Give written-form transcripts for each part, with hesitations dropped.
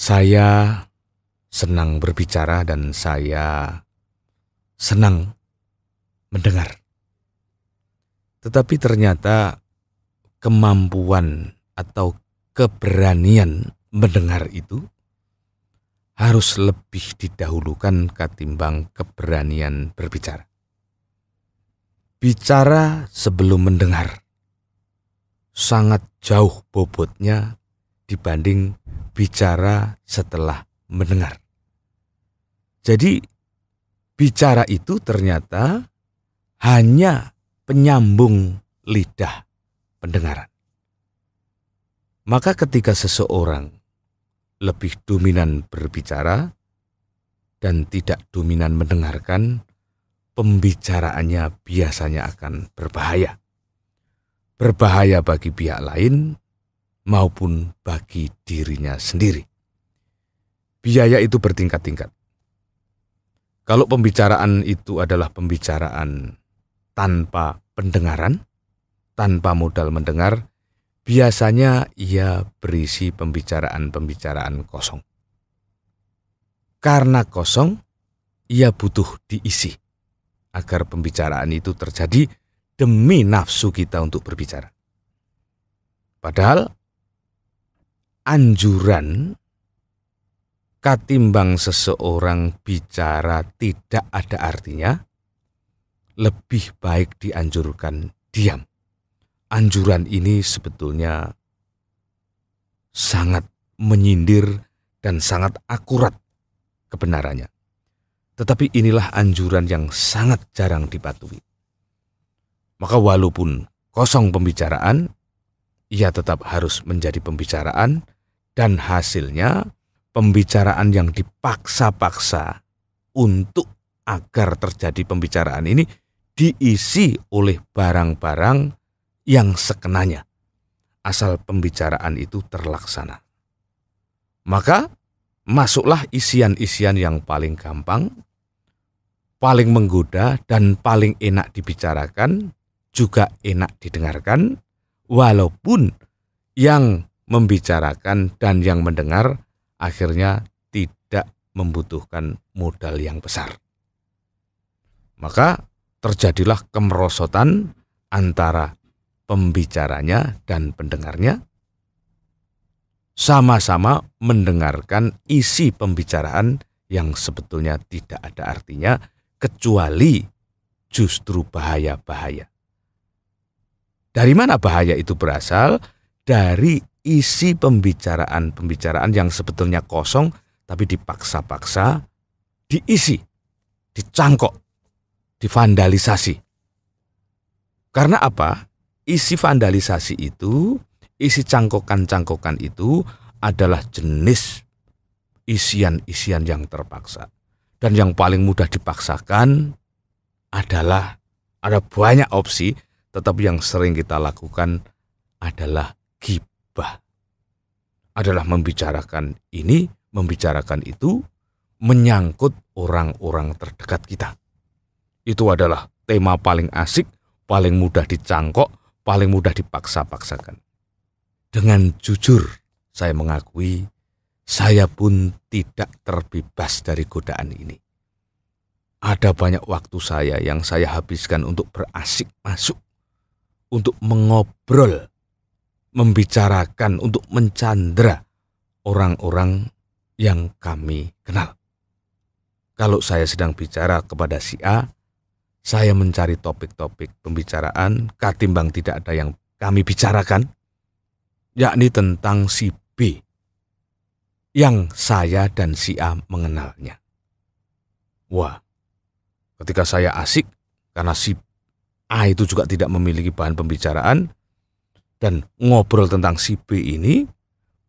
Saya senang berbicara dan saya senang mendengar. Tetapi ternyata kemampuan atau keberanian mendengar itu harus lebih didahulukan ketimbang keberanian berbicara. Bicara sebelum mendengar sangat jauh bobotnya dibanding bicara setelah mendengar. Jadi bicara itu ternyata hanya penyambung lidah pendengaran. Maka ketika seseorang lebih dominan berbicara dan tidak dominan mendengarkan, pembicaraannya biasanya akan berbahaya. Berbahaya bagi pihak lain maupun bagi dirinya sendiri. Biaya itu bertingkat-tingkat. Kalau pembicaraan itu adalah pembicaraan tanpa pendengaran, tanpa modal mendengar, biasanya ia berisi pembicaraan-pembicaraan kosong. Karena kosong, ia butuh diisi agar pembicaraan itu terjadi demi nafsu kita untuk berbicara. Padahal anjuran katimbang seseorang bicara tidak ada artinya, lebih baik dianjurkan diam. Anjuran ini sebetulnya sangat menyindir dan sangat akurat kebenarannya. Tetapi inilah anjuran yang sangat jarang dipatuhi. Maka walaupun kosong pembicaraan, ia tetap harus menjadi pembicaraan dan hasilnya pembicaraan yang dipaksa-paksa untuk agar terjadi pembicaraan ini diisi oleh barang-barang yang sekenanya, asal pembicaraan itu terlaksana. Maka masuklah isian-isian yang paling gampang, paling menggoda dan paling enak dibicarakan, juga enak didengarkan, walaupun yang membicarakan dan yang mendengar akhirnya tidak membutuhkan modal yang besar. Maka terjadilah kemerosotan antara pembicaranya dan pendengarnya, sama-sama mendengarkan isi pembicaraan yang sebetulnya tidak ada artinya, kecuali justru bahaya-bahaya. Dari mana bahaya itu berasal? Dari isi pembicaraan-pembicaraan yang sebetulnya kosong, tapi dipaksa-paksa, diisi, dicangkok, divandalisasi. Karena apa? Isi vandalisasi itu, isi cangkokan-cangkokan itu adalah jenis isian-isian yang terpaksa. Dan yang paling mudah dipaksakan adalah, ada banyak opsi, tetapi yang sering kita lakukan adalah ghibah. Adalah membicarakan ini, membicarakan itu, menyangkut orang-orang terdekat kita. Itu adalah tema paling asik, paling mudah dicangkok, paling mudah dipaksa-paksakan. Dengan jujur saya mengakui, saya pun tidak terbebas dari godaan ini. Ada banyak waktu saya yang saya habiskan untuk berasik masuk, untuk mengobrol, membicarakan, untuk mencandra orang-orang yang kami kenal. Kalau saya sedang bicara kepada si A, saya mencari topik-topik pembicaraan ketimbang tidak ada yang kami bicarakan, yakni tentang si B yang saya dan si A mengenalnya. Wah, ketika saya asik karena si A itu juga tidak memiliki bahan pembicaraan dan ngobrol tentang si B ini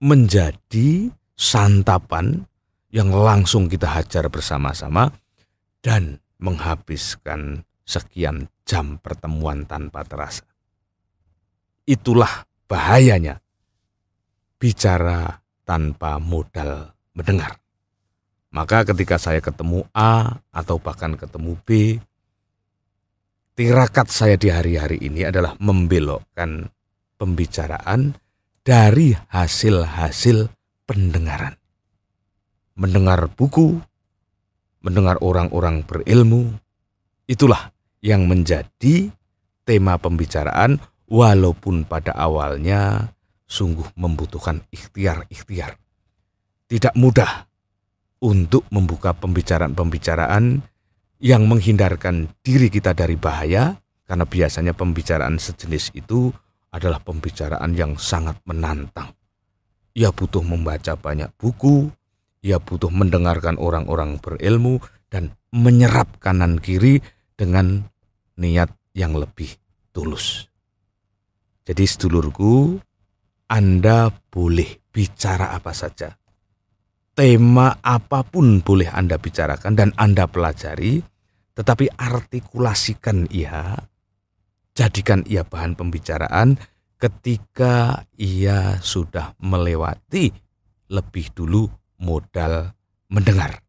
menjadi santapan yang langsung kita hajar bersama-sama dan menghabiskan sekian jam pertemuan tanpa terasa. Itulah bahayanya bicara tanpa modal mendengar. Maka ketika saya ketemu A atau bahkan ketemu B, tirakat saya di hari-hari ini adalah membelokkan pembicaraan dari hasil-hasil pendengaran. mendengar buku, mendengar orang-orang berilmu. Itulah yang menjadi tema pembicaraan, walaupun pada awalnya sungguh membutuhkan ikhtiar-ikhtiar. Tidak mudah untuk membuka pembicaraan-pembicaraan yang menghindarkan diri kita dari bahaya, karena biasanya pembicaraan sejenis itu adalah pembicaraan yang sangat menantang. Ia butuh membaca banyak buku, ia butuh mendengarkan orang-orang berilmu, dan menyerap kanan kiri dengan niat yang lebih tulus. Jadi sedulurku, Anda boleh bicara apa saja. Tema apapun boleh Anda bicarakan dan Anda pelajari, tetapi artikulasikan ia, jadikan ia bahan pembicaraan ketika ia sudah melewati lebih dulu modal mendengar.